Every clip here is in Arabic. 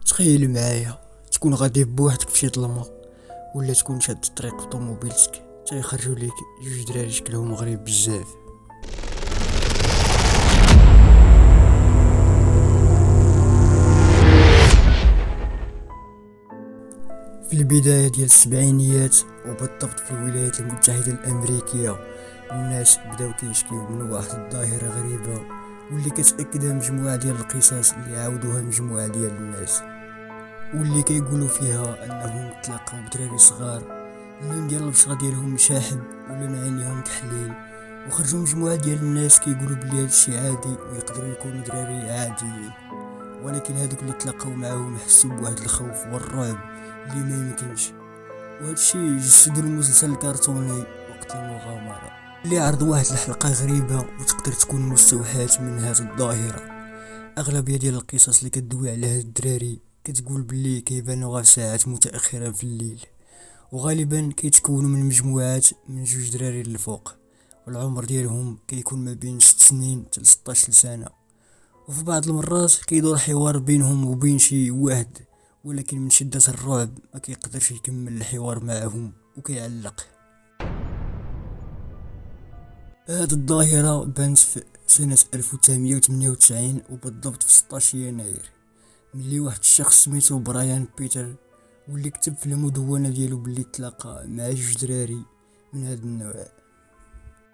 تخيل معايا تكون غادي بوحدك في شي ظلمة، ولا تكون شاد الطريق في طوموبيلتك تيخرجوا ليك جوج دراري شكلهم غريب بزاف. في البداية ديال السبعينيات وبالضبط في الولايات المتحدة الأمريكية، الناس بداو كيشكيو من واحد الظاهرة غريبة واللي كتأكدها مجموعة ديال القصص اللي عاودوها مجموعة ديال الناس، واللي كيقولوا فيها انهم تلاقاو بدراري صغار اللون ديال البشرة ديالهم مشاحب ولون عينيهم كحلين، وخرجوا مجموعة ديال الناس كيقولوا بلي هادشي عادي ويقدروا يكونوا دراري عاديين. ولكن هادوك اللي تلاقاو معاهم حسوا بواحد الخوف والرعب اللي ما يمكنش، وهادشي جسدوا المسلسل الكرتوني وقت المغامرة اللي عرض واحد الحلقة غريبة وتقدر تكون مستوحاة من هاد الظاهرة. اغلبية ديال القصص اللي كدوي على هاد الدراري كتقول بلي كيبانو غير ساعات متأخرة في الليل، وغالبا كيتكونوا من مجموعات من جوج دراري للفوق، والعمر ديالهم كيكون ما بين 6 سنين حتى 16 سنة، وفي بعض المرات كيدور حوار بينهم وبين شي واحد، ولكن من شدة الرعب ما كيقدرش يكمل الحوار معهم وكيعلق. هاد الظاهرة بانت في سنة 1998 وبالضبط في 16 يناير، ملي واحد الشخص سميتو برايان بيتر واللي كتب في المدونة ديالو بلي تلاقى مع جوج دراري من هاد النوع.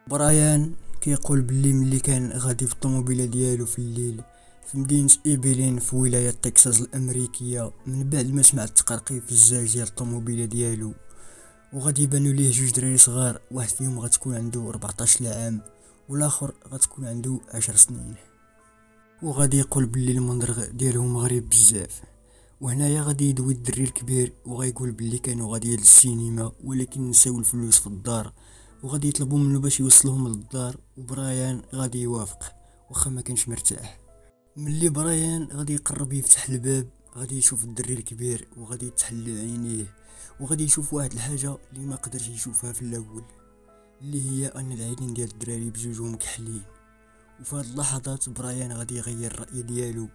برايان كيقول بلي ملي كان غادي في الطوموبيلة ديالو في الليل في مدينة إيبيلين في ولاية تكساس الأمريكية، من بعد ما سمع التقرقيب في الزاج ديال الطوموبيلة ديالو، وغادي يبانو ليه جوج دراري صغار، واحد فيهم غتكون عنده 14 عام والاخر غتكون عنده 10 سنين، وغادي يقول بلي المنظر ديالهم غريب بزاف. وهنايا غادي يدوي الدري الكبير وغايقول بلي كانوا غادي للسينما ولكن نساو الفلوس في الدار، وغادي يطلبوا منه باش يوصلهم للدار، وبرايان غادي يوافق واخا ما كانش مرتاح. ملي برايان غادي يقرب يفتح الباب غادي يشوف الدري الكبير وغادي يتحل عينيه، وغادي يشوف واحد الحاجه اللي ما قدرش يشوفها في الاول، اللي هي ان العينين ديال الدراري بجوجهم كحلين. وفي هاد اللحظات برايان غادي يغير الرأي ديالو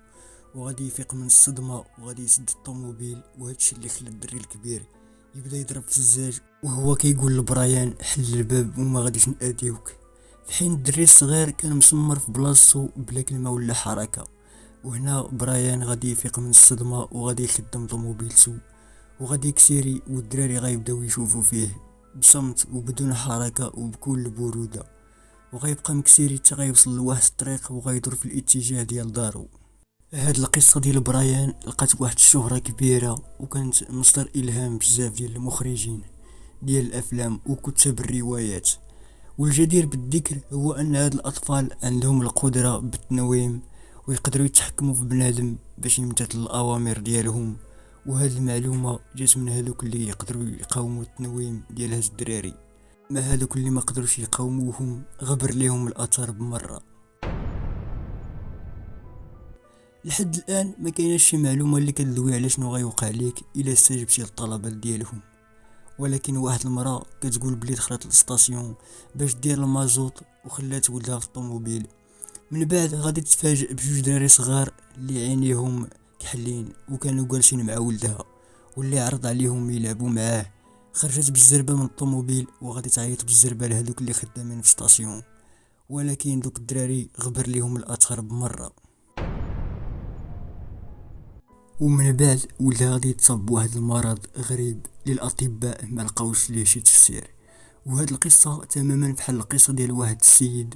وغادي يفيق من الصدمة وغادي يسد الطوموبيل، وهادشي اللي خلى الدري الكبير يبدا يضرب في الزاج وهو كيقول لبرايان حل الباب وما غاديش نأذيوك، في حين الدري الصغير كان مسمر في بلاصتو بلا كلمة ولا حركة. وهنا برايان غادي يفيق من الصدمة وغادي يخدم طوموبيلتو وغادي يكسيري، والدراري غيبداو يشوفوا فيه بصمت وبدون حركة وبكل برودة، وغيبقى مكسيري حتى غيوصل لواحد الطريق وغيدور في الاتجاه ديال دارو. هاد القصة ديال برايان لقات واحد الشهرة كبيرة وكانت مصدر الهام بزاف ديال المخرجين ديال الافلام وكتاب الروايات. والجدير بالذكر هو ان هاد الاطفال عندهم القدرة بالتنويم ويقدروا يتحكموا في بنادم باش يمتثل الاوامر ديالهم، وهاد المعلومة جات من هادوك اللي يقدروا يقاوموا التنويم ديال هاد الدراري، ما هادوك اللي ما قدروش يقاوموهم غبر ليهم الاثر بمرة. لحد الان ما كايناش شي معلومه اللي كتدوي على شنو غيوقع ليك الا استجبتي للطلبات ديالهم، ولكن واحد المراه كتقول بلي دخلت للسطاسيون باش دير المازوط وخلات ولدها في الطوموبيل، من بعد غادي تتفاجئ بجوج دراري صغار اللي عينيهم كحلين وكانوا جالسين مع ولدها واللي عرض عليهم يلعبوا معاه. خرجت بالزربه من الطوموبيل وغادي تعيط بالزربه لهذوك اللي خدامين في السطاسيون، ولكن دوك الدراري غبر ليهم الاثر بمره. ومن بعد ولدها غادي يتصاب بواحد المرض غريب للاطباء ما لقاوش ليه شي تفسير. وهاد القصه تماما بحال القصه ديال واحد السيد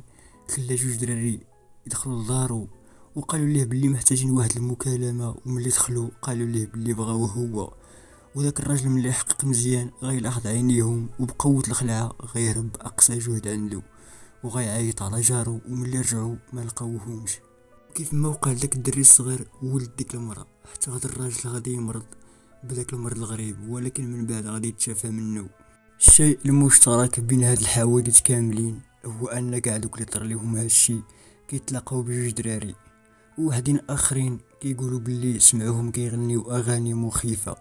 خلى جوج دراري يدخلوا لدارو وقالوا ليه بلي محتاجين واحد المكالمه، وملي دخلوا قالوا ليه بلي بغاوه هو، وداك الراجل ملي يحقق مزيان غيلاحظ عينيهم وبقوه الخلعه غيهرب باقصى جهد عنده وغيعيط على جارو، وملي رجعوا ما لقاوهمش. كيف ما وقع لداك الدري الصغير ولد ديك المرأة، حتى هذا الراجل غادي يمرض بداك المرض الغريب، ولكن من بعد غادي يتشافى منه. الشيء المشترك بين هاد الحوادث كاملين هو ان كاع دوك اللي طرا ليهم هادشي كيتلاقاو بجوج دراري، وواحدين اخرين كيقولوا باللي سمعوهم كيغنيو اغاني مخيفة،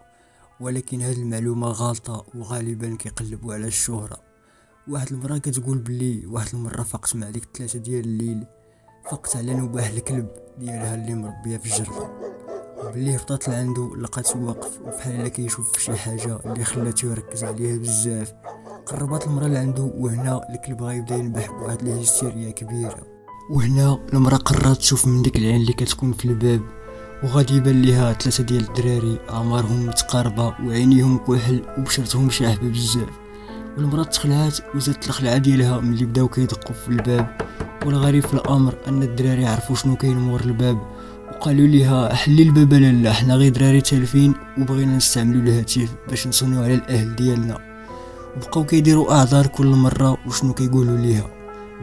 ولكن هاد المعلومة غلطة وغالبا كيقلبوا على الشهرة. واحد المرأة كتقول باللي واحد المرة فقت مع ديك 3 ديال الليل، فقت على نباح الكلب ديالها اللي مربيه في الجرة، بلي هبطات لعندو لقات واقف وبحال الا كيشوف شي حاجه اللي خلاتو يركز عليها بزاف. قربات المرا لعندو وهنا الكلب بغا يبدا ينبح بواحد الهستيريا كبيره. وهنا المرا قررت تشوف من ديك العين اللي كتكون في الباب، وغادي يبان ليها 3 ديال الدراري اعمارهم متقاربه وعينيهم كحل وبشرتهم شاحبه بزاف. والمرا تخلعات وزادت الخلعه ديالها ملي بداو كيدقوا في الباب. والغريب في الامر ان الدراري عرفوا شنو كاين مور الباب وقالوا ليها حلي الباب لالا، حنا غير دراري تالفين وبغينا نستعملوا الهاتف باش نصونيو على الاهل ديالنا. وبقاو كيديروا اعذار كل مره وشنو كيقولوا ليها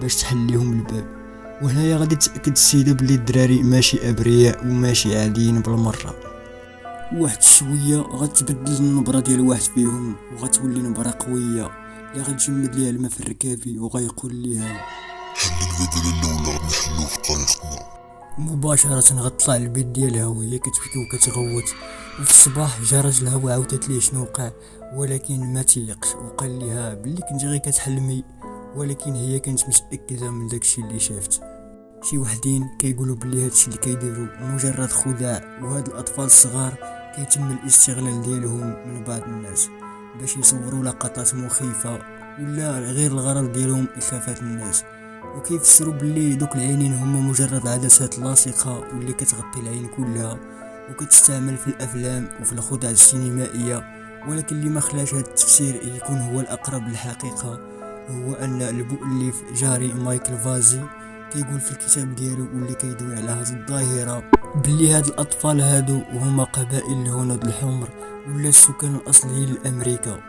باش تحل ليهم الباب. وهنايا غادي تاكد السيده بلي الدراري ماشي ابرياء وماشي عاديين بالمره. واحد شويه غتبدل النبره ديال واحد فيهم وغتولي نبره قويه اللي غتجمد ليها الماء في الركابي وغيقول ليها حل الباب لالا ولا غادي نحلو في طريقنا. مباشرة غطلع البيت ديالها وهي كتبكي وكتغوت. وفي الصباح جا راجلها وعاودت ليه شنو وقع، ولكن ما تيقش وقال ليها بلي كنتي غير كتحلمي، ولكن هي كانت متاكده من داكشي اللي شافت. شي وحدين كيقولوا بلي هادشي اللي كيديروا مجرد خداع، وهاد الاطفال الصغار كيتم الاستغلال ديالهم من بعض الناس باش يصوروا لقطات مخيفه ولا غير الغرض ديالهم اخافه الناس. وكيفسروا بلي دوك العينين هما مجرد عدسات لاصقه واللي كتغطي العين كلها وكتستعمل في الافلام وفي الخدع السينمائيه. ولكن اللي ما خلاش هذا التفسير يكون هو الاقرب للحقيقه هو ان المؤلف جاري مايكل فازي كيقول في الكتاب ديالو واللي كيدوي على هذه الظاهره بلي هاد الاطفال هادو هما قبائل الهنود الحمر ولا السكان الاصليين لامريكا،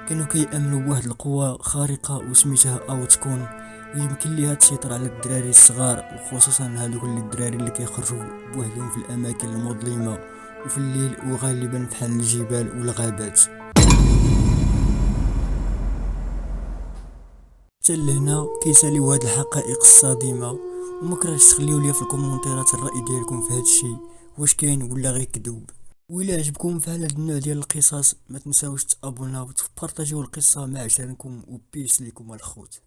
كانوا كيامنوا بواحد القوه خارقه وسميتها اوتكون، ويمكن ليها تسيطر على الدراري الصغار وخصوصا هادوك الدراري اللي كيخرجوا بوحدهم في الاماكن المظلمه وفي الليل وغالبا بحال الجبال والغابات. حتى لهنا كيساليو هاد الحقائق الصادمه، وما كرهتش تخليو ليا في الكومونتيرات الراي ديالكم في هادشي، واش كاين ولا غير كذوب. وإلا عجبكم فعل هاد النوع ديال القصص ما تنساوش تابوناو وتبارطاجيو القصه مع عشرانكم، وبيس ليكم الخوت.